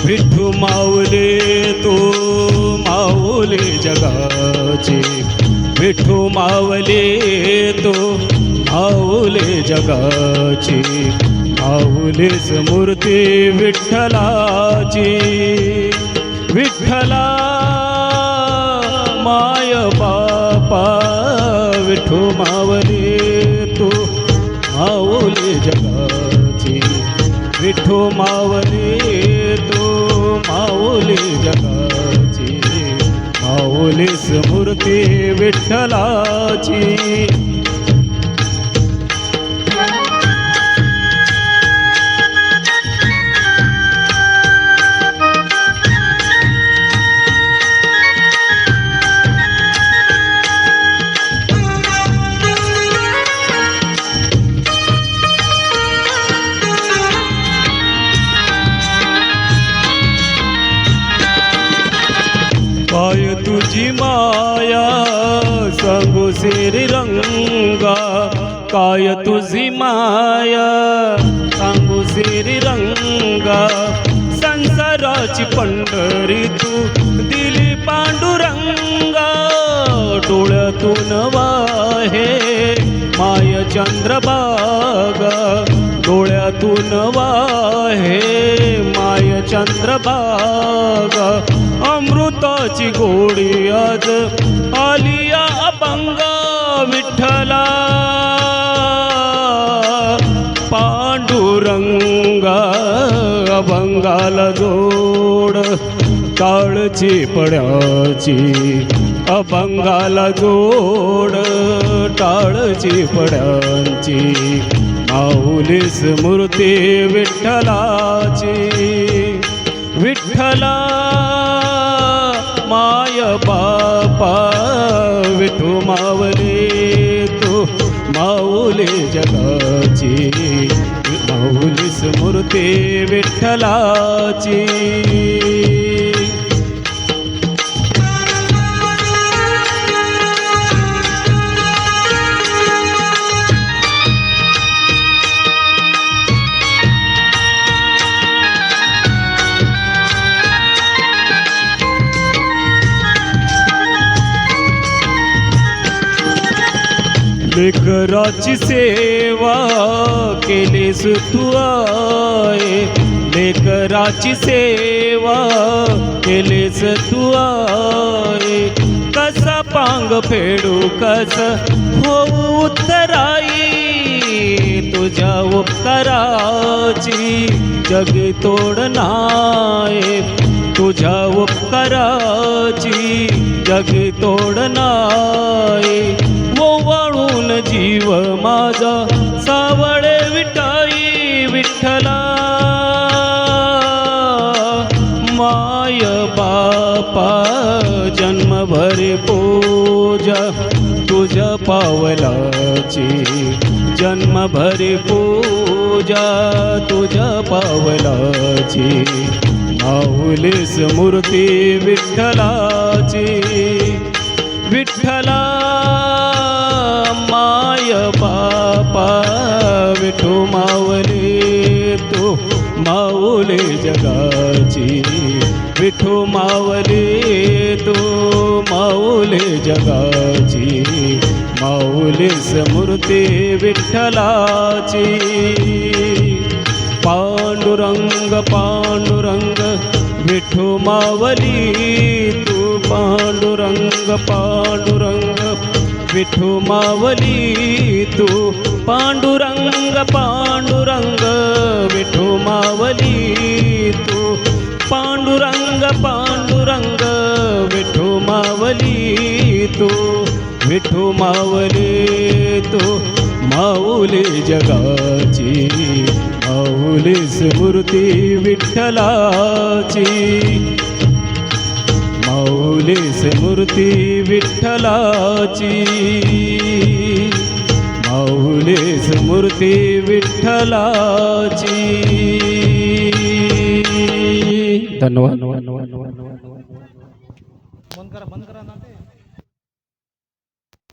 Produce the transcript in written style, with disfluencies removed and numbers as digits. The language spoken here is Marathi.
विठू माऊली तू माऊली जगाची, विठू माऊली तू माऊली जगाची, माऊलीच मूर्ती विठ्ठलाची. विठ्ठला माय बापा विठू माऊली तू माऊली जगाची, विठू माऊली तू माऊली जगाची, माऊलीच मूर्ती विठ्ठलाची. काय तुझी माया सांगू श्रीरंगा, काय तुझी माया सांगू श्रीरंगा. संसाराची पंढरी तू दिली पांडुरंगा, डोळ्यातून वाहे माय चंद्रभागा, डोळ्यातून वाहे माय चंद्रभागा. अमृताची गोडी आज आलिया अभंगा, विठ्ठला पांडुरंगा. अभंगाला जोड टाळची पड्याची, अभंगाला जोड टाळची पड्यांची, माऊलीच मूर्ती विठ्ठलाची. विठ्ठला माय बापा विठू माऊली तू माऊली जगाची, माऊलीच मूर्ती विठ्ठलाची. लेकराची सेवा केलीस तू आये, लेकराची सेवा केलीस तू आये. कसा पांग फेडू कस होऊ उत्तराई, तुझ्या उपकाराची जगी तोड नाय, तुझ्या उपकाराची जगी तोड नाय. ओवाळून जीव माझा सावळे विटाई, विठ्ठला माय बापा जन्मभरी पूजा तुझ्या पावलाची, जन्मभरी पूजा तुझ्या पावलाची, माऊलीच मूर्ती विठ्ठलाची. विठ्ठला माय बापा विठू माऊली तू माऊली जगाची, विठू माऊली तू माऊली जगाची, माऊलीच मूर्ती विठ्ठलाची. पांडुरंग पांडुरंग विठू माऊली तू पांडुरंग पांडुरंग विठू माऊली तू पांडुरंग पांडुरंग विठू माऊली तू पांडुरंग पांडुरंग विठू माऊली तू, विठू माऊली तू माऊली जगाची, माऊलीच मूर्ती विठ्ठलाची, माऊलीच मूर्ती विठ्ठलाची, माऊलीच मूर्ती विठ्ठलाची. धन्यवाद. बंद करा ना ते.